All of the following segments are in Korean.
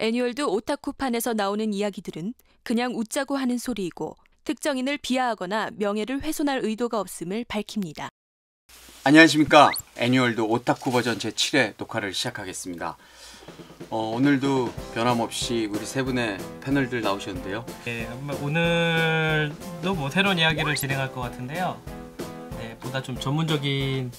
애니월드 오타쿠판에서 나오는 이야기들은 그냥 웃자고 하는 소리이고 특정인을 비하하거나 명예를 훼손할 의도가 없음을 밝힙니다. 안녕하십니까. 애니월드 오타쿠 버전 제7회 녹화를 시작하겠습니다. 오늘도 변함없이 우리 세 분의 패널들 나오셨는데요. 네, 오늘도 새로운 이야기를 진행할 것 같은데요. 네, 보다 좀 전문적인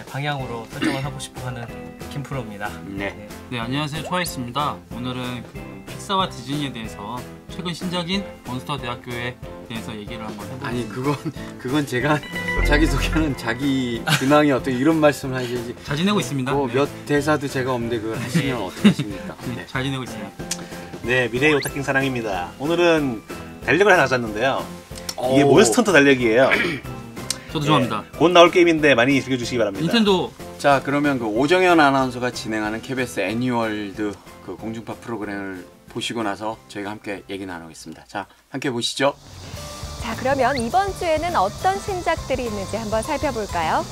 방향으로 설정을 하고 싶어하는 김프로입니다. 네. 네, 안녕하세요. 초아이스입니다. 오늘은 픽사와 디즈니에 대해서 최근 신작인 몬스터 대학교에 대해서 얘기를 한번 해보겠습니다. 아니 그건 제가 자기소개하는 자기 근황이 어떻게 이런 말씀을 하셔야지. 잘 지내고 있습니다. 몇 대사도 제가 없는데 그걸 하시면 어떻게 하십니까? 네, 잘 지내고 있습니다. 네, 미래의 오타킹 사랑입니다. 오늘은 달력을 하나 가져왔는데요. 이게 몬스터 달력이에요. 저도 좋아합니다. 곧 나올 게임인데 많이 즐겨주시기 바랍니다. 닌텐도. 자, 그러면 그 오정현 아나운서가 진행하는 KBS 애니월드 그 공중파 프로그램을 보시고 나서 저희가 함께 얘기 나누겠습니다. 자, 함께 보시죠. 자, 그러면 이번 주에는 어떤 신작들이 있는지 한번 살펴볼까요?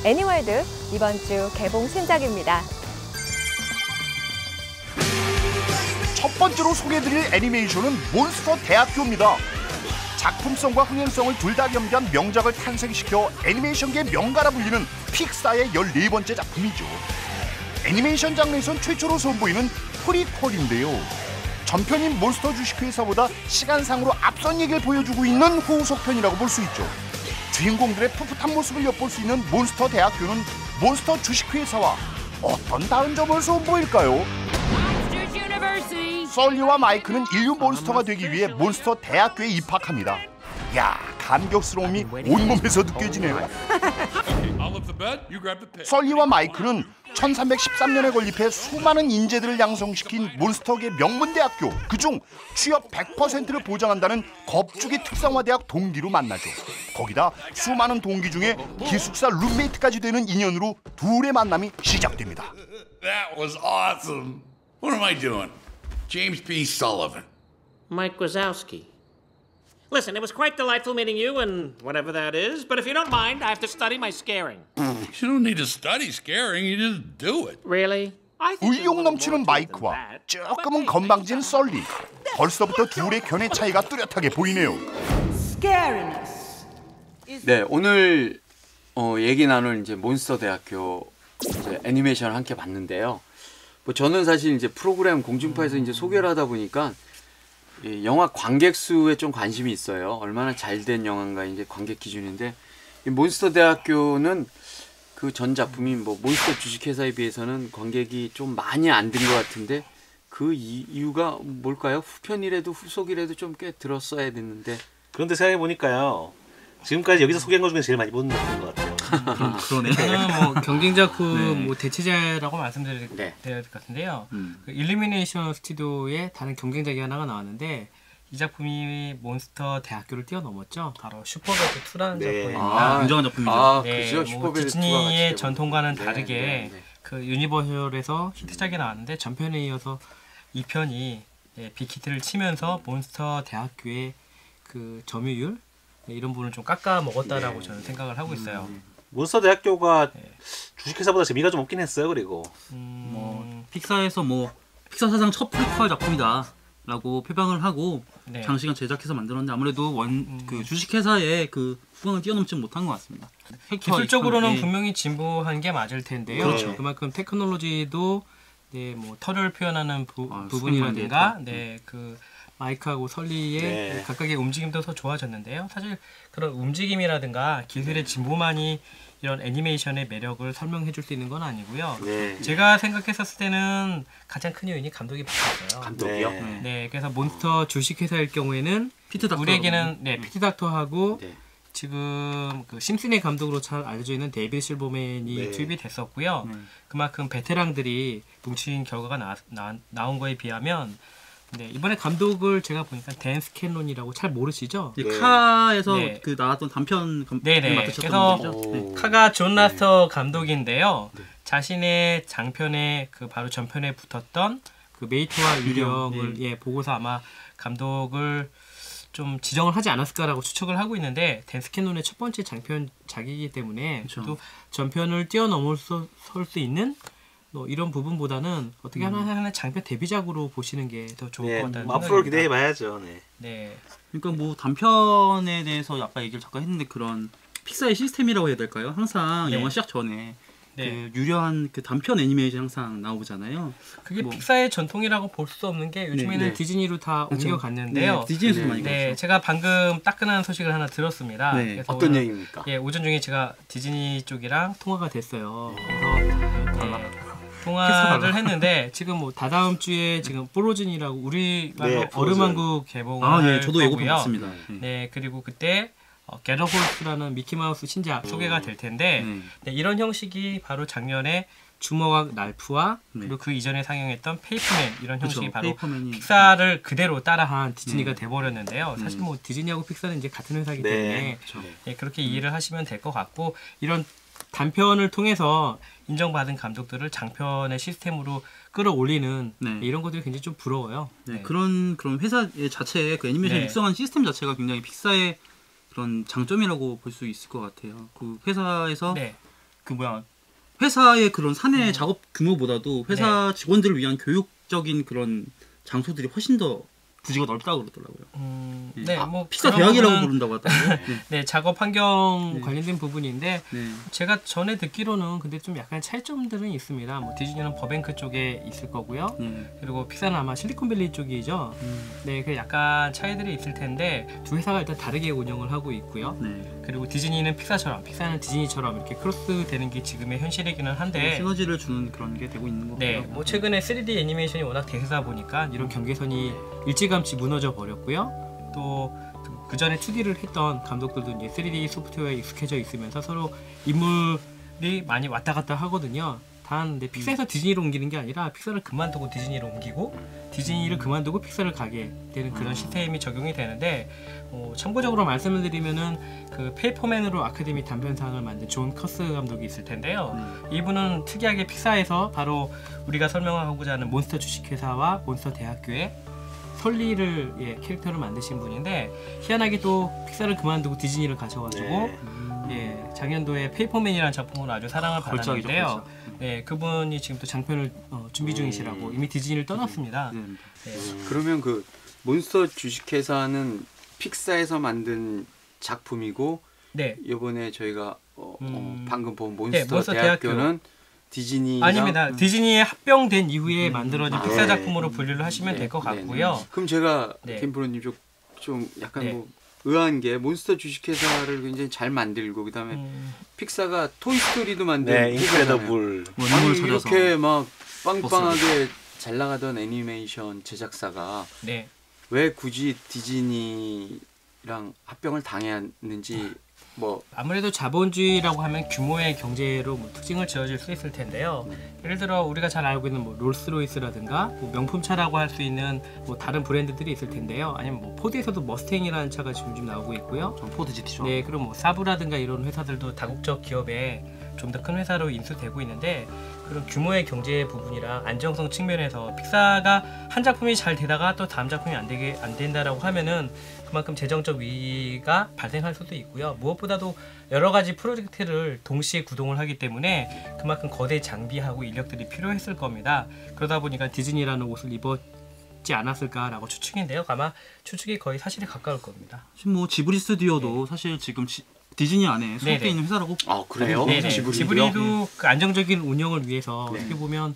애니월드 이번 주 개봉 신작입니다. 첫 번째로 소개해드릴 애니메이션은 몬스터 대학교입니다. 작품성과 흥행성을 둘 다 겸비한 명작을 탄생시켜 애니메이션계 명가라 불리는 픽사의 14번째 작품이죠. 애니메이션 장르에선 최초로 선보이는 프리퀄인데요. 전편인 몬스터 주식회사보다 시간상으로 앞선 얘기를 보여주고 있는 후속편이라고 볼 수 있죠. 주인공들의 풋풋한 모습을 엿볼 수 있는 몬스터 대학교는 몬스터 주식회사와 어떤 다른 점을 선보일까요? 썰리와 마이크는 인류 몬스터가 되기 위해 몬스터 대학교에 입학합니다. 야, 감격스러움이 온몸에서 느껴지네요. 썰리와 마이크는 1313년에 건립해 수많은 인재들을 양성시킨 몬스터계 명문대학교, 그중 취업 100%를 보장한다는 겁주기 특성화대학 동기로 만나죠. 거기다 수많은 동기 중에 기숙사 룸메이트까지 되는 인연으로 둘의 만남이 시작됩니다. That was awesome. What am I doing? James B. Sullivan. Mike Wazowski. Listen, it was quite delightful meeting you and whatever that is, but if you don't mind, I have to study my scaring. You don't need to study scaring, you just do it. Really? I think 의욕 넘치는 마이크와 조금은 건방진 썰리. 벌써부터 둘의 견해 차이가 뚜렷하게 보이네요. 네, 오늘 얘기 나눌 이제 몬스터 대학교 이제 애니메이션을 함께 봤는데요. 뭐 저는 사실 이제 프로그램 공중파에서 이제 소개를 하다 보니까 이 영화 관객 수에 좀 관심이 있어요. 얼마나 잘된 영화인가 이제 관객 기준인데, 이 몬스터 대학교는 그 전 작품인 뭐 몬스터 주식회사에 비해서는 관객이 좀 많이 안 든 것 같은데, 그 이유가 뭘까요? 후편이라도 후속이라도 좀 꽤 들었어야 됐는데. 그런데 생각해보니까요, 지금까지 여기서 소개한 것 중에 제일 많이 본 것 같아요. 그러네. 저는 경쟁 작품 네. 대체제라고 말씀드려야 될 것 같은데요. 그 일루미네이션 스튜디오의 다른 경쟁작이 하나가 나왔는데, 이 작품이 몬스터 대학교를 뛰어넘었죠. 바로 슈퍼배드 2라는 작품입니다. 굉장한 작품이죠. 그죠. 슈퍼배드 2가 디즈니의 전통과는 다르게 네. 그 유니버셜에서 히트작이 나왔는데, 전편에 이어서 2편이 빅히트를 치면서 몬스터 대학교의 그 점유율 이런 부분을 좀 깎아 먹었다라고 저는 생각을 하고 있어요. 몬스터 대학교가 주식회사보다 재미가 좀 없긴 했어요. 그리고 픽사에서 픽사 사상 첫 프리퀄 작품이다라고 표방을 하고 장시간 제작해서 만들었는데, 아무래도 그 주식회사의 그 후광을 뛰어넘지 못한 것 같습니다. 기술적으로는 분명히 진보한 게 맞을 텐데요. 그렇죠. 그만큼 테크놀로지도 털을 표현하는 부분이라든가 그 마이크하고 설리의 각각의 움직임도 더 좋아졌는데요. 사실 그런 움직임이라든가 기술의 진보만이 이런 애니메이션의 매력을 설명해 줄 수 있는 건 아니고요. 제가 생각했었을 때는 가장 큰 요인이 감독이 바뀌었어요. 감독이요? 네, 그래서 몬스터 주식회사일 경우에는 우리에게는 피트 닥터하고 지금 그 심슨의 감독으로 잘 알려져 있는 데이비드 실버맨이 투입이 됐었고요. 그만큼 베테랑들이 뭉친 결과가 나온 거에 비하면, 이번에 감독을 제가 보니까 댄 스캔론이라고 잘 모르시죠? 카에서 그 나왔던 단편 맡으셨던 그래서 분이죠. 카가 존 라스터 감독인데요. 자신의 장편에 그 바로 전편에 붙었던 그 메이트와 유령을 보고서 아마 감독을 좀 지정을 하지 않았을까라고 추측을 하고 있는데, 댄 스캔론의 첫 번째 장편작이기 때문에 또 전편을 뛰어넘을 수 있는 이런 부분보다는 어떻게 하나의 장편 데뷔작으로 보시는 게 더 좋을 것 같다는 생각입니다. 앞으로 기대해봐야죠. 네. 네. 그러니까 뭐 단편에 대해서 아까 얘기를 잠깐 했는데 그런 픽사의 시스템이라고 해야 될까요? 항상 영화 시작 전에 그 유려한 그 단편 애니메이션 항상 나오잖아요. 그게 픽사의 전통이라고 볼 수 없는 게 요즘에는 디즈니로 다 옮겨갔는데요. 디즈니에서 많이 네, 제가 방금 따끈한 소식을 하나 들었습니다. 그래서 어떤 얘기입니까? 오전 중에 제가 디즈니 쪽이랑 통화가 됐어요. 그래서 통화를 했는데 지금 뭐 다다음 주에 지금 프로즌이라고 우리말로 얼음왕국 개봉을 저도 예고편 거고요. 봤습니다. 네, 그리고 그때 게더홀스라는 미키마우스 신작 소개가 될 텐데 이런 형식이 바로 작년에 주먹왕 랄프와 그리고 그 이전에 상영했던 페이퍼맨 이런 형식이 바로 픽사를 그대로 따라한 디즈니가 돼버렸는데요. 사실 뭐 디즈니하고 픽사는 이제 같은 회사이기 때문에 그렇게 이해를 하시면 될 것 같고 이런 단편을 통해서 인정받은 감독들을 장편의 시스템으로 끌어올리는 이런 것들이 굉장히 좀 부러워요. 그런 회사 자체의 그 애니메이션 육성한 시스템 자체가 굉장히 픽사의 그런 장점이라고 볼 수 있을 것 같아요. 그 회사에서 회사의 그런 사내 작업 규모보다도 회사 직원들을 위한 교육적인 그런 장소들이 훨씬 더 부지가 넓다고 그러더라고요. 뭐 픽사 대학이라고 부른다고 하더라고요. 네, 작업 환경 관련된 부분인데 제가 전에 듣기로는 근데 좀 약간 차이점들은 있습니다. 뭐 디즈니는 버뱅크 쪽에 있을 거고요. 그리고 픽사는 아마 실리콘밸리 쪽이죠. 네, 그 약간 차이들이 있을 텐데 두 회사가 일단 다르게 운영을 하고 있고요. 그리고 디즈니는 픽사처럼, 픽사는 디즈니처럼 이렇게 크로스 되는 게 지금의 현실이기는 한데 시너지를 주는 그런 게 되고 있는 거고요. 네, 뭐 최근에 3D 애니메이션이 워낙 대세다 보니까 이런 경계선이 일찌감치 무너져 버렸고요. 또 그 전에 2D를 했던 감독들도 이제 3D 소프트웨어에 익숙해져 있으면서 서로 인물이 많이 왔다 갔다 하거든요. 단 픽사에서 디즈니로 옮기는 게 아니라 픽사를 그만두고 디즈니로 옮기고 디즈니를 그만두고 픽사를 가게 되는 그런 시스템이 적용이 되는데 참고적으로 말씀을 드리면은 그 페이퍼맨으로 아카데미 단편상을 만든 존 커스 감독이 있을 텐데요. 이분은 특이하게 픽사에서 바로 우리가 설명하고자 하는 몬스터 주식회사와 몬스터 대학교의 설리를 캐릭터를 만드신 분인데 희한하게 또 픽사를 그만두고 디즈니를 가셔가지고 작년도에 페이퍼맨이라는 작품으로 아주 사랑을 받았는데요. 그분이 지금 또 장편을 준비 중이시라고 이미 디즈니를 떠났습니다. 그러면 그 몬스터 주식회사는 픽사에서 만든 작품이고 이번에 저희가 방금 본 몬스터 대학교는 디즈니랑 아닙니다. 디즈니에 합병된 이후에 만들어진 픽사 작품으로 분류를 하시면 될 것 같고요. 그럼 제가 김프로님 좀 약간 뭐 의아한 게 몬스터 주식회사를 굉장히 잘 만들고 그다음에 픽사가 토이스토리도 만든 인크레더블 아니 이렇게 막 빵빵하게 잘 나가던 애니메이션 제작사가 왜 굳이 디즈니랑 합병을 당했는지 뭐 아무래도 자본주의라고 하면 규모의 경제로 뭐 특징을 지어질 수 있을 텐데요. 예를 들어 우리가 잘 알고 있는 뭐 롤스로이스라든가 뭐 명품차라고 할 수 있는 뭐 다른 브랜드들이 있을 텐데요. 아니면 뭐 포드에서도 머스탱이라는 차가 지금 좀 나오고 있고요. 포드 GT 네, 그럼 뭐 사브라든가 이런 회사들도 다국적 기업에 좀 더 큰 회사로 인수되고 있는데 그런 규모의 경제 부분이랑 안정성 측면에서 픽사가 한 작품이 잘 되다가 또 다음 작품이 안 된다라고 하면은 그만큼 재정적 위기가 발생할 수도 있고요. 무엇보다도 여러 가지 프로젝트를 동시에 구동을 하기 때문에 그만큼 거대 장비하고 인력들이 필요했을 겁니다. 그러다 보니까 디즈니라는 옷을 입었지 않았을까라고 추측인데요. 아마 추측이 거의 사실에 가까울 겁니다. 지금 뭐 지브리 스튜디오도 사실 지금 디즈니 안에 소속돼 있는 회사라고. 아 그래요? 지브리도 그 안정적인 운영을 위해서 어떻게 보면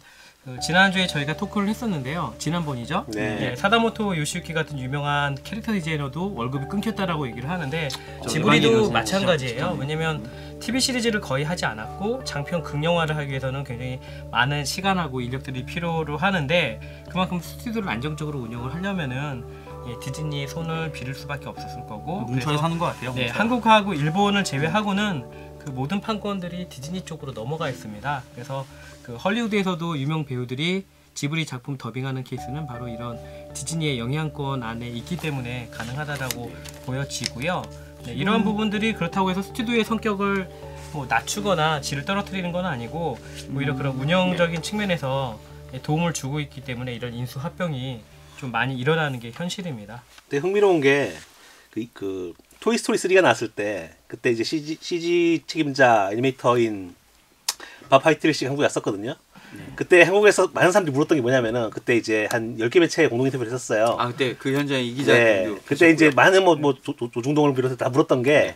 지난주에 저희가 토크를 했었는데요. 지난번이죠. 사다모토 요시유키 같은 유명한 캐릭터 디자이너도 월급이 끊겼다라고 얘기를 하는데 지브리도 마찬가지예요. 왜냐면 TV 시리즈를 거의 하지 않았고 장편 극영화를 하기 위해서는 굉장히 많은 시간하고 인력들이 필요로 하는데 그만큼 스튜디오를 안정적으로 운영을 하려면은 디즈니의 손을 빌을 수밖에 없었을 거고 뭉쳐서 사는 것 같아요. 한국하고 일본을 제외하고는 그 모든 판권들이 디즈니 쪽으로 넘어가 있습니다. 그래서 그 헐리우드에서도 유명 배우들이 지브리 작품 더빙하는 케이스는 바로 이런 디즈니의 영향권 안에 있기 때문에 가능하다라고 보여지고요. 이런 부분들이 그렇다고 해서 스튜디오의 성격을 뭐 낮추거나 질을 떨어뜨리는 건 아니고 오히려 그런 운영적인 측면에서 도움을 주고 있기 때문에 이런 인수 합병이 좀 많이 일어나는 게 현실입니다. 되게 흥미로운 게 그 토이스토리 3가 나왔을 때 그때 이제 CG 책임자 애니메이터인 밥 하이트리 씨가 한국에 왔었거든요. 그때 한국에서 많은 사람들이 물었던 게 뭐냐면은 그때 이제 한 10개 매체에 공동 인터뷰를 했었어요. 아 그때 그 현장에 이 기자도 네. 그때 이제 많은 뭐 조중동을 비롯해서 다 물었던 게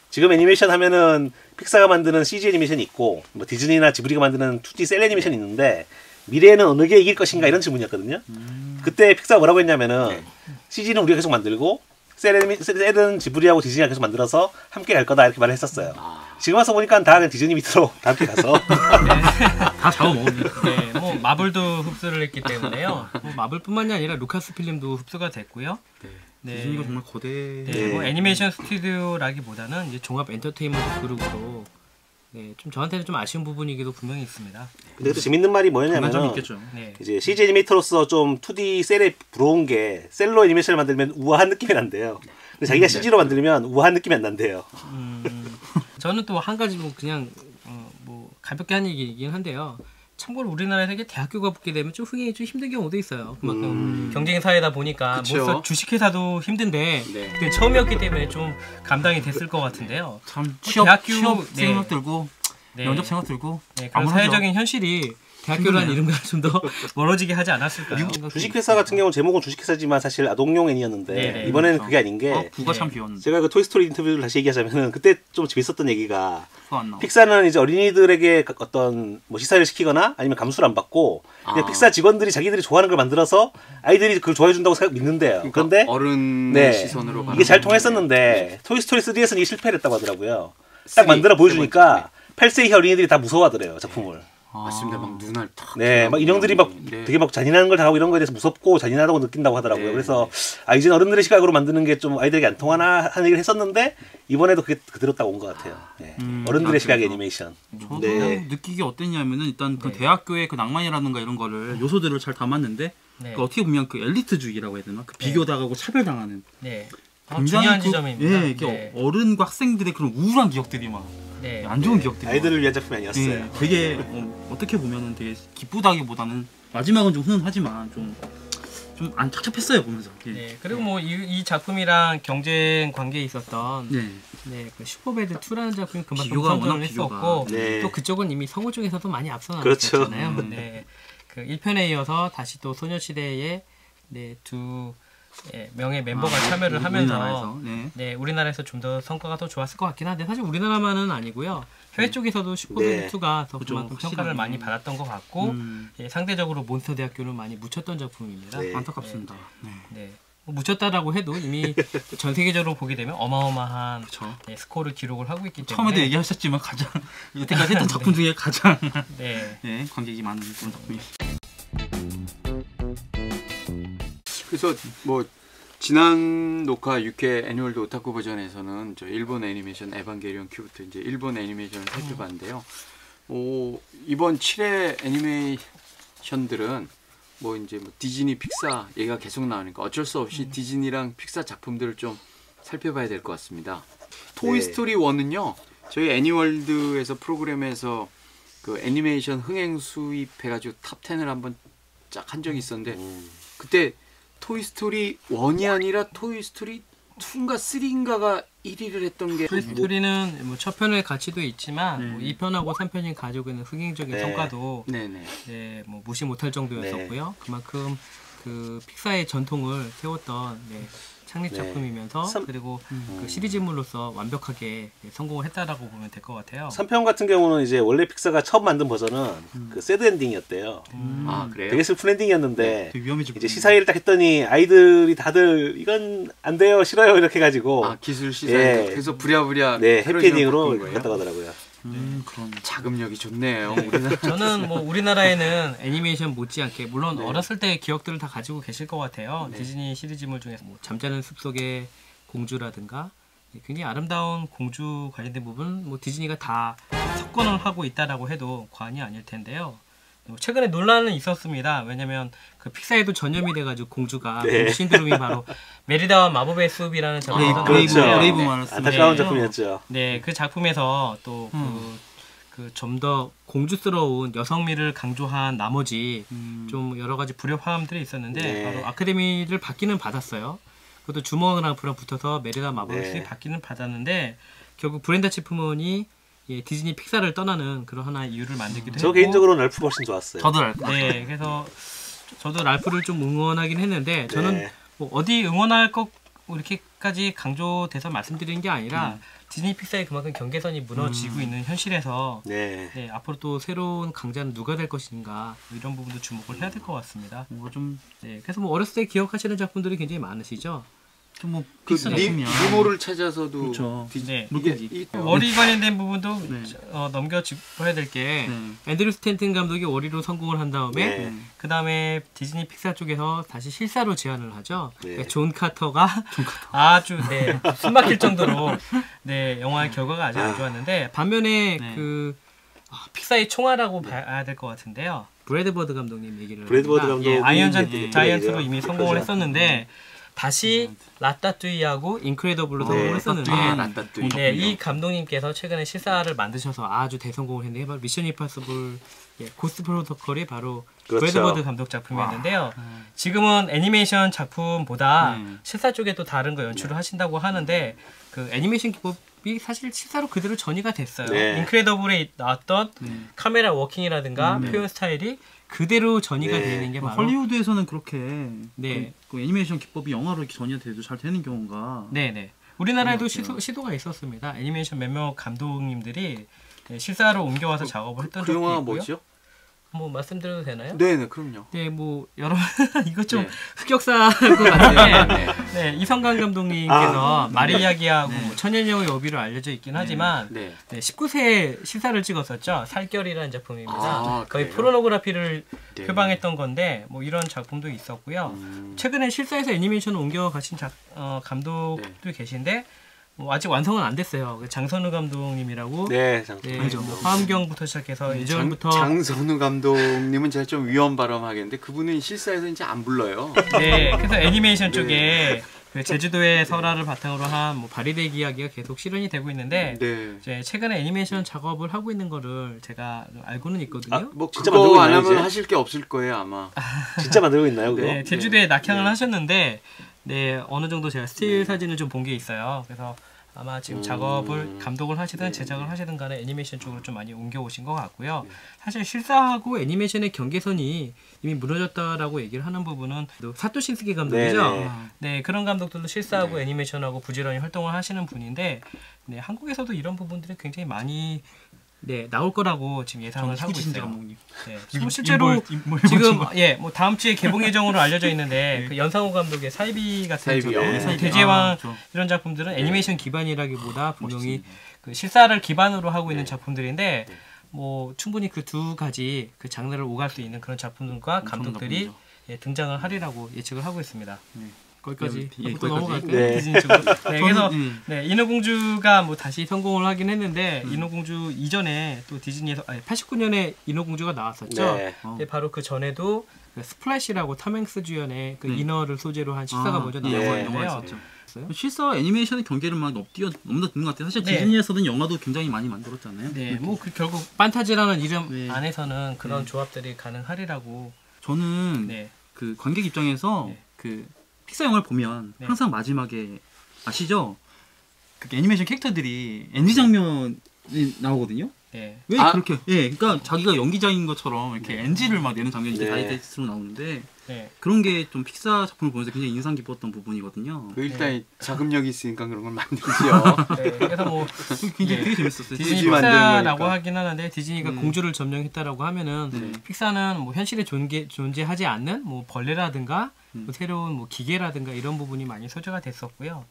지금 애니메이션 하면은 픽사가 만드는 CG 애니메이션이 있고 뭐 디즈니나 지브리가 만드는 2D 셀 애니메이션이 있는데 미래에는 어느 게 이길 것인가 이런 질문이었거든요. 그때 픽사가 뭐라고 했냐면은 CG는 우리가 계속 만들고 셀은 지브리하고 디즈니가 계속 만들어서 함께 갈 거다 이렇게 말을 했었어요. 지금 와서 보니까 다 그냥 디즈니 밑으로 다 함께 가서 다 잡아먹었네. 네, 뭐 마블도 흡수를 했기 때문에요. 뭐 마블뿐만이 아니라 루카스 필름도 흡수가 됐고요. 네. 디즈니가 정말 거대. 네, 뭐 애니메이션 스튜디오라기보다는 이제 종합 엔터테인먼트 그룹으로 좀 저한테는 좀 아쉬운 부분이기도 분명히 있습니다. 근데 또 재밌는 말이 뭐였냐면 이제 CG 애니메이터로서 좀 2D 셀에 부러운 게 셀로 애니메이션을 만들면 우아한 느낌이 난대요. 근데 자기가 CG로 만들면 우아한 느낌이 안 난대요. 저는 또 한 가지 뭐 그냥 뭐 가볍게 한 얘기이긴 한데요. 참고로 우리나라에서 이게 대학교가 붙게 되면 좀 흥행이 좀 힘든 경우도 있어요. 그만큼 경쟁 사회다 보니까 뭐 주식회사도 힘든데 그때 처음이었기 때문에 좀 감당이 됐을 것 같은데요. 참 취업 생각 들고 면접 생각 들고 그런 사회적인 현실이 대학교라는 이름과 좀 더 멀어지게 하지 않았을까요? 주식회사 같은 경우는 제목은 주식회사지만 사실 아동용 애니였는데 이번에는 그게 아닌 게 부가 참 귀여웠는데 제가 그 토이스토리 인터뷰를 다시 얘기하자면은 그때 좀 재밌었던 얘기가 픽사는 이제 어린이들에게 어떤 뭐 시사를 시키거나 아니면 감수를 안 받고 그냥 픽사 직원들이 자기들이 좋아하는 걸 만들어서 아이들이 그걸 좋아해 준다고 믿는데요. 그러니까 그런데 어른의 시선으로 이게 잘 통했었는데 토이스토리 3에서는 이게 실패를 했다고 하더라고요. 딱 만들어 보여주니까 8세 이하 어린이들이 다 무서워하더래요 작품을. 맞습니다. 막 눈알 탁. 네, 막 인형들이 막 되게 막 잔인한 걸 당하고 이런 거에 대해서 무섭고 잔인하다고 느낀다고 하더라고요. 그래서 이제는 어른들의 시각으로 만드는 게 좀 아이들에게 안 통하나 하는 얘기를 했었는데 이번에도 그게 그대로 딱 온 것 같아요. 어른들의 시각의 애니메이션. 저도 느끼기 어땠냐면은 일단 그 대학교의 그 낭만이라든가 이런 거를 요소들을 잘 담았는데 그 어떻게 보면 그 엘리트주의라고 해야 되나? 그 비교당하고 차별당하는. 중요한 지점입니다. 이게 어른과 학생들의 그런 우울한 기억들이 막. 안 좋은 기억들이 아이들을 위한 작품이 아니었어요. 되게 어떻게 보면은 되게 기쁘다기보다는 마지막은 좀 훈훈하지만 좀 안 착잡했어요 보면서. 그리고 뭐 이 작품이랑 경쟁 관계에 있었던 그 슈퍼배드 2라는 작품이 그만큼 성공을 했었고 또 그쪽은 이미 성우 쪽에서도 많이 앞서 나갔잖아요. 그 1편에 이어서 다시 또 소녀시대의 두 명의 멤버가 참여를 하면서 우리나라에서 좀 더 성과가 더 좋았을 것 같긴 한데 사실 우리나라만은 아니고요. 해외 쪽에서도 슈퍼배드2가 더 그만큼 평가를 많이 받았던 것 같고 상대적으로 몬스터 대학교는 많이 묻혔던 작품입니다. 안타깝습니다. 뭐 묻혔다라고 해도 이미 전 세계적으로 보게 되면 어마어마한 스코어를 기록을 하고 있기 때문에 처음에도 얘기하셨지만 가장 여태까지 했던 작품 중에 가장 관객이 많은 그런 작품이에요. 그래서 뭐 지난 녹화 6회 애니월드 오타쿠 버전에서는 저 일본 애니메이션 에반게리온 큐부터 이제 일본 애니메이션을 살펴봤는데요. 이번 7회 애니메이션들은 뭐 이제 뭐 디즈니 픽사 얘기가 계속 나오니까 어쩔 수 없이 디즈니랑 픽사 작품들을 좀 살펴봐야 될 것 같습니다. 토이스토리 1은요. 저희 애니월드에서 프로그램에서 그 애니메이션 흥행 수입해가지고 탑 10을 한번 쫙 한 적이 있었는데 그때 토이스토리 1이 아니라 토이스토리 2인가 3인가가 1위를 했던 게 토이스토리는 뭐 첫 편의 가치도 있지만 뭐 2편하고 3편이 가지고 있는 흥행적인 성과도 뭐 무시 못할 정도였었고요. 그만큼 그 픽사의 전통을 세웠던 창립 작품이면서 그리고 그 시리즈물로서 완벽하게 성공을 했다라고 보면 될 것 같아요. 3편 같은 경우는 이제 원래 픽사가 처음 만든 버전은 그 새드 엔딩이었대요. 아 그래요? 되게 슬픈 엔딩이었는데 이제 시사회를 딱 했더니 아이들이 다들 이건 안 돼요, 싫어요 이렇게 해가지고 기술 시사회 그래서 부랴부랴 해피엔딩으로 갔다고 하더라고요. 그런 자금력이 좋네요. 저는 뭐 우리나라에는 애니메이션 못지않게 물론 어렸을 때 기억들을 다 가지고 계실 것 같아요. 디즈니 시리즈물 중에서 뭐 잠자는 숲속의 공주라든가 굉장히 아름다운 공주 관련된 부분 뭐 디즈니가 다 석권을 하고 있다라고 해도 과언이 아닐 텐데요. 최근에 논란은 있었습니다. 왜냐면 그 픽사에도 전염이 돼가지고 공주가 신드롬이 바로 메리다와 마법의 숲이라는 작품에서 브레이브만을 안타까운 작품이었죠. 그 작품에서 또 그 좀 더 공주스러운 여성미를 강조한 나머지 좀 여러 가지 불협화음들이 있었는데 바로 아카데미를 받기는 받았어요. 그것도 주먹이랑 붙어서 메리다 마법의 숲이 받기는 받았는데 결국 브렌다 치프먼이 예, 디즈니 픽사를 떠나는 그런 하나의 이유를 만들기도 했고. 저 개인적으로는 랄프가 훨씬 좋았어요. 저도 랄프. 네, 그래서 저도 랄프를 좀 응원하긴 했는데 저는 네. 뭐 어디 응원할 것 이렇게까지 강조돼서 말씀드리는 게 아니라 디즈니 픽사의 그만큼 경계선이 무너지고 있는 현실에서 네. 네, 앞으로 또 새로운 강자는 누가 될 것인가 뭐 이런 부분도 주목을 해야 될 것 같습니다. 뭐 좀 네, 그래서 뭐 어렸을 때 기억하시는 작품들이 굉장히 많으시죠. 뭐 그 픽사 작품이야. 니모를 찾아서도 그렇죠. 네. 이게 워리 관련된 부분도 네. 넘겨짚어야 될 게 네. 앤드류 스탠튼 감독이 워리로 성공을 한 다음에 네. 그 다음에 디즈니 픽사 쪽에서 다시 실사로 제안을 하죠. 네. 그러니까 존 카터가 아주 네, 숨막힐 정도로 네, 영화의 결과가 아주 안 좋았는데 반면에 네. 픽사의 총알이라고 봐야 될 것 같은데요. 브래드 버드 감독님 얘기를 브래드 버드 합니다. 감독이 아이언 이제 자이언트로 얘기죠. 이미 성공을 그렇죠. 했었는데 다시 라따뚜이하고 인크레더블로 성공을 했었는데 라따뚜이. 네, 이 감독님께서 최근에 실사를 만드셔서 아주 대성공을 했는데 바로 미션 임파서블 고스트 프로토콜이 바로 그렇죠. 브래드 버드 감독 작품이었는데요. 지금은 애니메이션 작품보다 실사 쪽에 또 다른 거 연출을 하신다고 하는데 그 애니메이션 기법이 사실 실사로 그대로 전이가 됐어요. 네. 인크레더블에 나왔던 카메라 워킹이라든가 표현 스타일이 그대로 전이가 네. 되는 게 바로 헐리우드에서는 그렇게 네. 그 애니메이션 기법이 영화로 이렇게 전이가 돼도 잘 되는 경우가 네네. 우리나라에도 시도가 있었습니다. 애니메이션 몇몇 감독님들이 실사로 옮겨와서 작업을 했던 그 적도 영화가 있고요. 뭐죠? 뭐 말씀드려도 되나요? 네네 그럼요. 네, 뭐 여러 이거 좀 네. 흑역사일 것 같은데, 네, 이성강 감독님께서 마리아기하고 뭐 천연여의 여비로 알려져 있긴 하지만, 네. 19세 실사를 찍었었죠. 살결이라는 작품입니다. 거의 그래요? 포르노그라피를 네. 표방했던 건데, 뭐 이런 작품도 있었고요. 최근에 실사에서 애니메이션을 옮겨가신 감독도 계신데. 뭐 아직 완성은 안 됐어요. 장선우 감독님이라고. 네, 뭐 화엄경부터 시작해서 예전부터 장선우 감독님은 제가 좀 위험 발언하겠는데 그분은 실사에서 이제 안 불러요. 네, 그래서 애니메이션 쪽에 그 제주도의 설화를 바탕으로 한 뭐 바리대기 이야기가 계속 실현이 되고 있는데 이제 최근에 애니메이션 작업을 하고 있는 거를 제가 알고는 있거든요. 뭐 진짜 그거 만들고 안 있나요, 하면 이제? 하실 게 없을 거예요 아마. 진짜 만들고 있나요, 그거? 네, 제주도에 낙향을 하셨는데 네, 어느 정도 제가 스틸 사진을 좀 본 게 있어요. 그래서 아마 지금 작업을 감독을 하시든 제작을 하시든 간에 애니메이션 쪽으로 좀 많이 옮겨오신 것 같고요. 사실 실사하고 애니메이션의 경계선이 이미 무너졌다라고 얘기를 하는 부분은 또 사토 신스케 감독이죠. 네, 그런 감독들도 실사하고 애니메이션하고 부지런히 활동을 하시는 분인데 네, 한국에서도 이런 부분들이 굉장히 많이 네, 나올 거라고 지금 예상을 하고 있어요. 감독님. 네, 지금 실제로 지금 뭐 다음 주에 개봉 예정으로 알려져 있는데 그 연상호 감독의 사이비 같은 대제왕 이런 작품들은 애니메이션 기반이라기보다 분명히 그 실사를 기반으로 하고 있는 작품들인데 뭐 충분히 그 두 가지 그 장르를 오갈 수 있는 그런 작품들과 감독들이 등장을 하리라고 예측을 하고 있습니다. 거기까지 또 넘어갈까요? 네. 디즈니 쪽으로. 네, 그래서 인어공주가 뭐 다시 성공을 하긴 했는데 인어공주 이전에 또 디즈니에서 89년에 인어공주가 나왔었죠. 네. 네, 바로 그 전에도 그 스플래시라고 톰 행스 주연의 그 인어를 소재로 한 실사가 먼저 나왔는데요. 실사 애니메이션의 경계를 막 넘나드는 것 같아요. 사실 디즈니에서는 영화도 굉장히 많이 만들었잖아요. 네, 뭐 그 결국 판타지라는 이름 안에서는 그런 조합들이 가능하리라고. 저는 그 관객 입장에서 그 픽사 영화를 보면 항상 마지막에 아시죠? 그 애니메이션 캐릭터들이 NG 장면이 나오거든요. 왜 그렇게? 그러니까 자기가 연기자인 것처럼 이렇게 NG를 막 내는 장면이 다이제스트로 나오는데 그런 게 좀 픽사 작품을 보면서 굉장히 인상 깊었던 부분이거든요. 그 일단 자금력이 있으니까 그런 걸 만들죠. 그래서 뭐 굉장히 되게 재밌었어요. 디즈니 픽사라고 하긴 하는데 디즈니가 공주를 점령했다라고 하면은 픽사는 뭐 현실에 존재하지 않는 뭐 벌레라든가 뭐 새로운 뭐 기계라든가 이런 부분이 많이 소재가 됐었고요.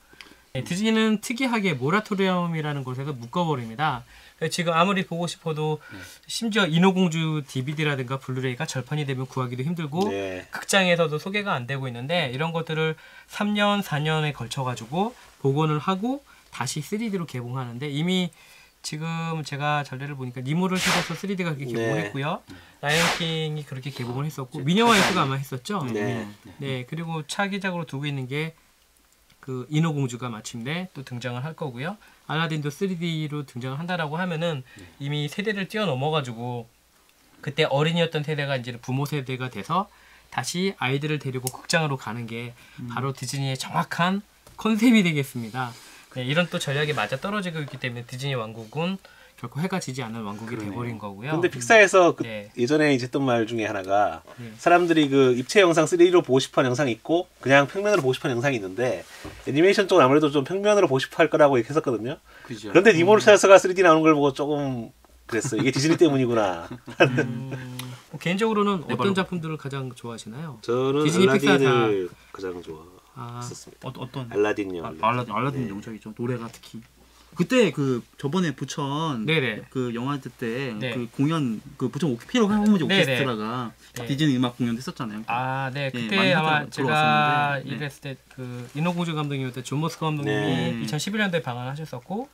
디즈니는 특이하게 모라토리엄이라는 곳에서 묶어버립니다. 지금 아무리 보고 싶어도 심지어 인어공주 DVD라든가 블루레이가 절판이 되면 구하기도 힘들고 극장에서도 소개가 안 되고 있는데 이런 것들을 3년, 4년에 걸쳐가지고 복원을 하고 다시 3D로 개봉하는데 이미 지금 제가 전례를 보니까 니모를 찾아서 3D가 그렇게 개봉을 했고요. 라이언킹이 그렇게 개봉을 했었고 미녀와이프가 아마 했었죠. 네, 그리고 차기작으로 두고 있는 게 그 인어공주가 마침내 또 등장을 할 거고요. 알라딘도 3D로 등장을 한다라고 하면은 이미 세대를 뛰어넘어가지고 그때 어린이였던 세대가 이제 부모 세대가 돼서 다시 아이들을 데리고 극장으로 가는 게 바로 디즈니의 정확한 컨셉이 되겠습니다. 네, 이런 또 전략이 맞아 떨어지고 있기 때문에 디즈니 왕국은 결코 해가 지지 않는 왕국이 그러네요. 돼버린 거고요. 근데 픽사에서 그 네. 예전에 이제 했던 말 중에 하나가 네. 사람들이 그 입체 영상 3D로 보고 싶어하는 영상이 있고 그냥 평면으로 보고 싶어하는 영상이 있는데 애니메이션 쪽은 아무래도 좀 평면으로 보고 싶어 할 거라고 얘기 했었거든요. 그죠. 그런데 니모르타스가 3D 나오는 걸 보고 조금 그랬어요. 이게 디즈니 때문이구나. 뭐 개인적으로는 어떤 작품들을 가장 좋아하시나요? 저는 디즈니 알라딘을 가장 아, 좋아했었습니다. 어떤 알라딘요. 알라딘 네. 명작이죠. 노래가 특히. 그때 그 저번에 부천 네네. 그 영화 때 그 네. 공연 그 부천 피로 할아버지 네네. 오케스트라가 네. 디즈니 음악 공연 했었잖아요. 아, 네. 예, 그때 많이 아마 하더라고요. 제가 들어왔었는데. 일했을 때 그 인어공주 감독님이었던 존 머스 감독님이 네. 2011년도에 방한하셨었고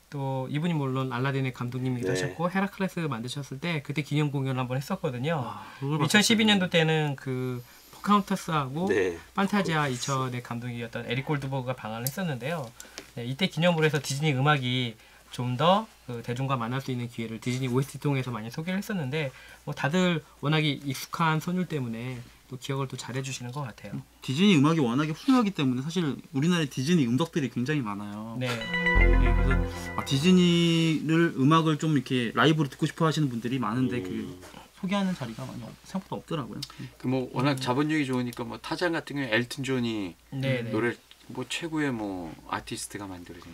또 이분이 물론 알라딘의 감독님이기도 네. 하셨고 헤라클레스 만드셨을 때 그때 기념 공연을 한번 했었거든요. 그걸 2012년도 때는 그 포카운타스하고 네. 판타지아 2000의 감독이었던 에릭 골드버그가 방한을 했었는데요. 네, 이때 기념으로 해서 디즈니 음악이 좀 더 그 대중과 만날 수 있는 기회를 디즈니 OST 통해서 많이 소개를 했었는데 뭐 다들 워낙에 익숙한 선율 때문에 또 기억을 또 잘해주시는 것 같아요. 디즈니 음악이 워낙에 훌륭하기 때문에 사실 우리나라에 디즈니 음덕들이 굉장히 많아요. 네. 네, 그래서 디즈니를 음악을 좀 이렇게 라이브로 듣고 싶어 하시는 분들이 많은데 그 소개하는 자리가 많이 생각보다 없더라고요. 그 뭐 워낙 자본력이 좋으니까 뭐 타잔 같은 경우에 엘튼 존이 네, 노래 뭐 최고의 뭐 아티스트가 만들어진.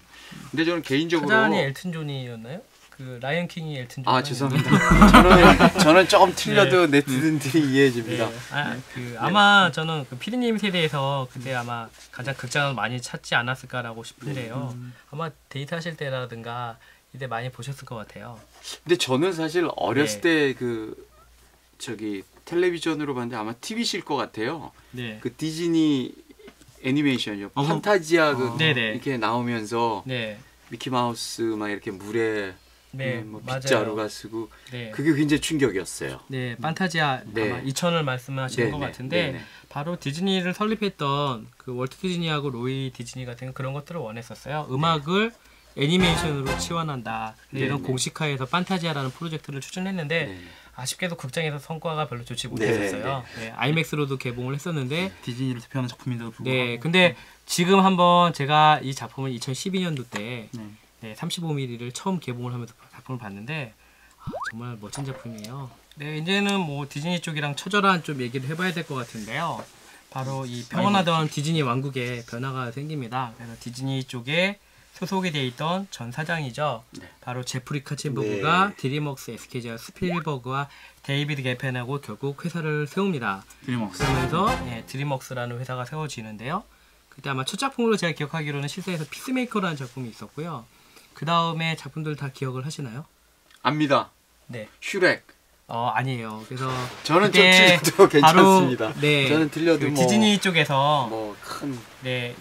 근데 저는 개인적으로 타잔이 엘튼 존이었나요? 그 라이언 킹이 엘튼 존. 아 죄송합니다. 저는 조금 틀려도 네티즌들이 이해해줍니다. 네. 아마 저는 그 피디님 세대에서 그때 아마 가장 극장을 많이 찾지 않았을까라고 싶은데요. 아마 데이트 하실 때라든가 이때 많이 보셨을 것 같아요. 근데 저는 사실 어렸을 네. 때 그 저기 텔레비전으로 봤는데 아마 TV실 것 같아요. 네. 그 디즈니 애니메이션이요. 판타지아 그 네네. 이렇게 나오면서 네. 미키 마우스 막 이렇게 물에 네, 뭐 맞아요. 빗자루가 쓰고 네. 그게 굉장히 충격이었어요. 네, 판타지아 네. 아마 2000을 말씀하시는 네, 것 네, 같은데 네, 네. 바로 디즈니를 설립했던 그 월트 디즈니하고 로이 디즈니 같은 그런 것들을 원했었어요. 음악을 애니메이션으로 치환한다. 네, 이런 네. 공식화해서 판타지아라는 프로젝트를 추진했는데 네. 아쉽게도 극장에서 성과가 별로 좋지 못했었어요. 네, 아이맥스로도 개봉을 했었는데 디즈니를 대표하는 작품인데도 불구하고. 네, 근데 지금 한번 제가 이 작품을 2012년도 때 35mm를 처음 개봉을 하면서 작품을 봤는데 정말 멋진 작품이에요. 네, 이제는 뭐 디즈니 쪽이랑 처절한 좀 얘기를 해봐야 될 것 같은데요. 바로 이 평온하던 디즈니 왕국에 변화가 생깁니다. 그래서 디즈니 쪽에 소속이 돼 있던 전 사장이죠. 바로 제프리 카첸버그가 드림웍스 SK지와 스필버그와 데이비드 게펜하고 결국 회사를 세웁니다. 드림웍스. 그러면서 드림웍스라는 회사가 세워지는데요. 그때 아마 첫 작품으로 제가 기억하기로는 실사에서 피스메이커라는 작품이 있었고요. 그 다음에 작품들 다 기억을 하시나요? 압니다. 네. 슈렉. 아니에요. 그래서 저는 좀 그때 틀려도 괜찮습니다. 바로, 네, 저는 틀려도 그 뭐 디즈니 쪽에서 뭐 큰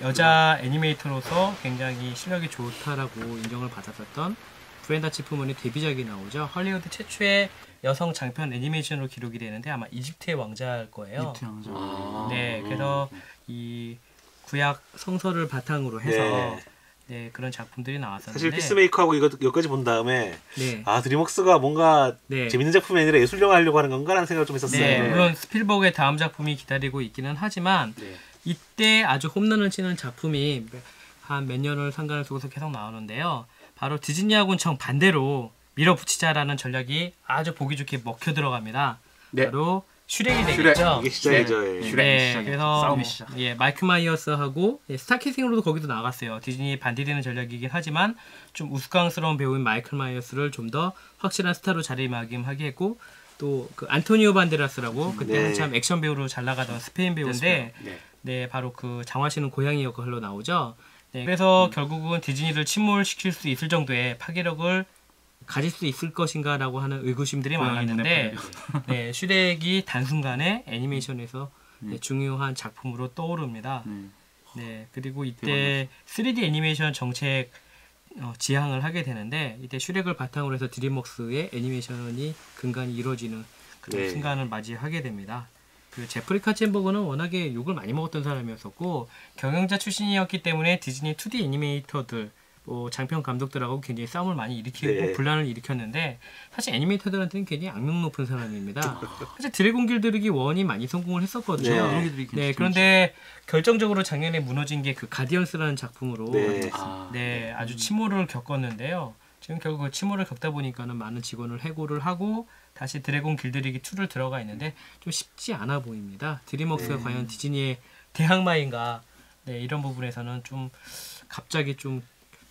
여자 애니메이터로서 굉장히 실력이 좋다라고 인정을 받았었던 브렌다 치프먼의 데뷔작이 나오죠. 할리우드 최초의 여성 장편 애니메이션으로 기록이 되는데 아마 이집트의 왕자일 거예요. 이집트 왕자. 네, 그래서 이 구약 성서를 바탕으로 해서 그런 작품들이 나왔었는데 사실 피스메이커하고 이거까지 본 다음에 네. 드림웍스가 뭔가 재밌는 작품이 아니라 예술 영화 하려고 하는 건가라는 생각을 좀 했었어요. 네, 물론 스필버그의 다음 작품이 기다리고 있기는 하지만 이때 아주 홈런을 치는 작품이 한 몇 년을 상관을 두고서 계속 나오는데요. 바로 디즈니하고는 정반대로 밀어붙이자라는 전략이 아주 보기 좋게 먹혀 들어갑니다. 바로 슈렉이 되겠죠. 이게 시작이죠. 네, 그래서 싸움이 시작. 마이크 마이어스하고 스타캐스팅으로도 거기도 나갔어요. 디즈니 반대되는 전략이긴 하지만 좀 우스꽝스러운 배우인 마이클 마이어스를 좀 더 확실한 스타로 자리매김하게 했고 또 그 안토니오 반데라스라고 그때 한참 액션 배우로 잘 나가던 스페인 배우인데 바로 그 장화시는 고양이 역할로 나오죠. 그래서 결국은 디즈니를 침몰시킬 수 있을 정도의 파괴력을 가질 수 있을 것인가라고 하는 의구심들이 많았는데 슈렉이 단순간에 애니메이션에서 중요한 작품으로 떠오릅니다. 그리고 이때 3D 애니메이션 정책 지향을 하게 되는데 이때 슈렉을 바탕으로 해서 드림웍스의 애니메이션이 근간이 이루어지는 그런 순간을 맞이하게 됩니다. 그 제프리 카첸버그는 워낙에 욕을 많이 먹었던 사람이었었고 경영자 출신이었기 때문에 디즈니 2D 애니메이터들 장편 감독들하고 굉장히 싸움을 많이 일으키고 분란을 일으켰는데 사실 애니메이터들한테는 굉장히 악명 높은 사람입니다. 사실 드래곤 길들이기 1이 많이 성공을 했었거든요. 그런데 결정적으로 작년에 무너진 게 그 가디언스라는 작품으로 아주 침몰을 겪었는데요. 지금 결국 그 침몰을 겪다 보니까는 많은 직원을 해고를 하고 다시 드래곤 길들이기 2를 들어가 있는데 좀 쉽지 않아 보입니다. 드림웍스가 과연 디즈니의 대항마인가? 네, 이런 부분에서는 좀 갑자기 좀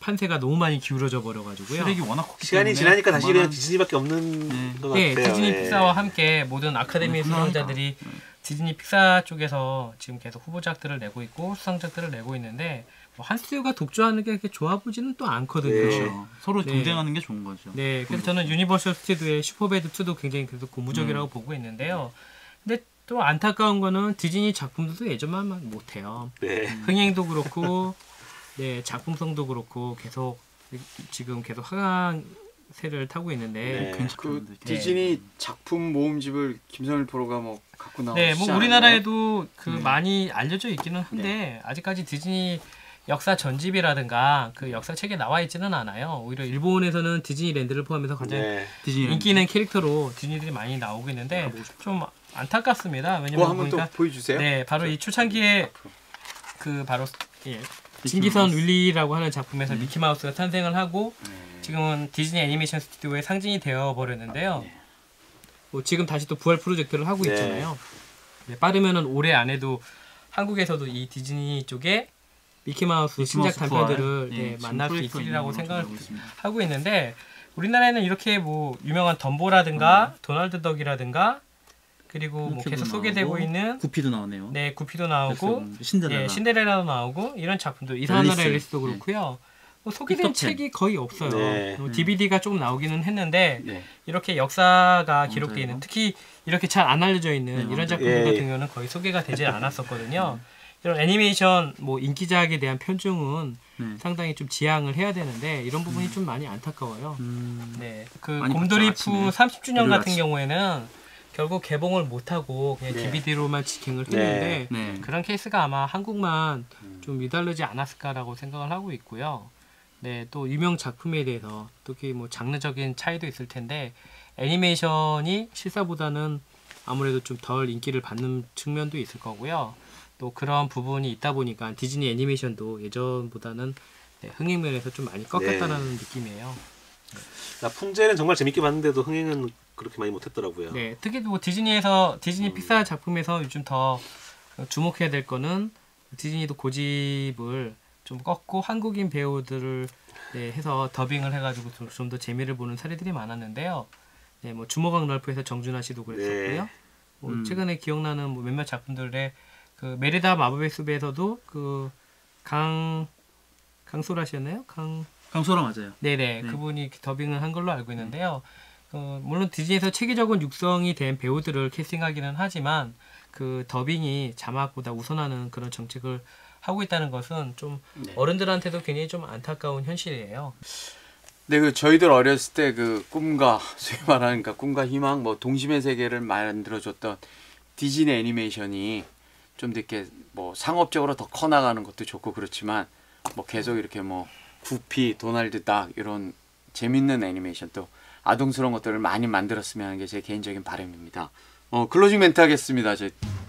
판세가 너무 많이 기울어져 버려가지고요. 시간이 워낙 컸기 시간이 지나니까 다시 그냥 디즈니밖에 없는 것 같아요. 디즈니 픽사와 함께 모든 아카데미 수상자들이 디즈니 픽사 쪽에서 지금 계속 후보작들을 내고 있고 수상작들을 내고 있는데 뭐 한 스튜디오가 독주하는 게 그렇게 좋아 보지는 또 않거든요. 그렇죠. 서로 경쟁하는 게 좋은 거죠. 네, 그래서 저는 유니버셜 스튜디오의 슈퍼배드 2도 굉장히 그래도 고무적이라고 보고 있는데요. 근데 또 안타까운 거는 디즈니 작품들도 예전만 못해요. 흥행도 그렇고 네, 작품성도 그렇고 계속 지금 계속 하강세를 타고 있는데 그 디즈니 작품 모음집을 김선일 프로가 뭐 갖고 나오시지 네, 뭐 우리나라에도 그 많이 알려져 있기는 한데 아직까지 디즈니 역사 전집이라든가 그 역사 책에 나와 있지는 않아요. 오히려 일본에서는 디즈니랜드를 포함해서 가장 인기 있는 캐릭터로 디즈니들이 많이 나오고 있는데 좀 안타깝습니다. 왜냐면 한번 또 보여주세요. 네, 바로 이 초창기에 그 바로 신기선 윌리라고 하는 작품에서 미키마우스가 탄생을 하고 지금은 디즈니 애니메이션 스튜디오의 상징이 되어 버렸는데요. 뭐 지금 다시 또 부활 프로젝트를 하고 있잖아요. 네, 빠르면은 올해 안에도 한국에서도 이 디즈니 쪽에 미키마우스 신작 단편들을 만날 수 있으리라고 생각을 하고 있는데 우리나라에는 이렇게 뭐 유명한 덤보라든가 도널드 덕이라든가 그리고 뭐 계속 소개되고 있는 구피도 나오네요. 네, 구피도 나오고 신데렐라. 신데렐라도 나오고 이런 작품도 이상한 나라 앨리스도 그렇고요. 뭐 소개된 책이 거의 없어요. DVD가 조금 나오기는 했는데 이렇게 역사가 기록되어 있는 특히 이렇게 잘 안 알려져 있는 이런 작품들 같은 경우는 거의 소개가 되지 않았었거든요. 이런 애니메이션 뭐 인기작에 대한 편중은 상당히 좀 지양을 해야 되는데 이런 부분이 좀 많이 안타까워요. 네, 그 곰돌이프 30주년 같은 경우에는 결국 개봉을 못하고 그냥 DVD로만 직행을 했는데 그런 케이스가 아마 한국만 좀 유달르지 않았을까라고 생각을 하고 있고요. 네, 또 유명 작품에 대해서 특히 뭐 장르적인 차이도 있을 텐데 애니메이션이 실사보다는 아무래도 좀 덜 인기를 받는 측면도 있을 거고요. 또 그런 부분이 있다 보니까 디즈니 애니메이션도 예전보다는 흥행면에서 좀 많이 꺾였다는 느낌이에요. 나 풍제는 정말 재밌게 봤는데도 흥행은 그렇게 많이 못했더라고요. 네, 특히 뭐 디즈니 픽사 작품에서 요즘 더 주목해야 될 거는 디즈니도 고집을 좀 꺾고 한국인 배우들을 해서 더빙을 해가지고 좀 더 재미를 보는 사례들이 많았는데요. 네, 뭐 주먹왕 럴프에서 정준하 씨도 그랬었고요. 뭐 최근에 기억나는 뭐 몇몇 작품들의 그 메리다 마법의 숲에서도 그 강소라 씨였나요? 강소라 맞아요. 네네, 그분이 더빙을 한 걸로 알고 있는데요. 물론 디즈니에서 체계적인 육성이 된 배우들을 캐스팅하기는 하지만 그 더빙이 자막보다 우선하는 그런 정책을 하고 있다는 것은 좀 어른들한테도 굉장히 좀 안타까운 현실이에요. 네, 그 저희들 어렸을 때 그 꿈과 소위 말하는 꿈과 희망, 뭐 동심의 세계를 만들어줬던 디즈니 애니메이션이 좀 이렇게 뭐 상업적으로 더 커나가는 것도 좋고 그렇지만 뭐 계속 이렇게 뭐 구피, 도널드 닥 이런 재밌는 애니메이션 또 아동스러운 것들을 많이 만들었으면 하는 게 제 개인적인 바람입니다. 클로징 멘트 하겠습니다.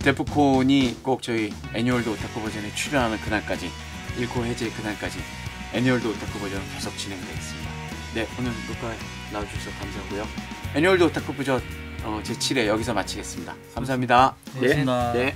데프콘이 꼭 저희 애니월드 오타쿠 버전에 출연하는 그날까지 1코 해제 그날까지 애니월드 오타쿠 버전은 계속 진행되겠습니다. 네, 오늘 녹화 나와주셔서 감사하고요. 애니월드 오타쿠 버전 제7회 여기서 마치겠습니다. 감사합니다. 네. 네.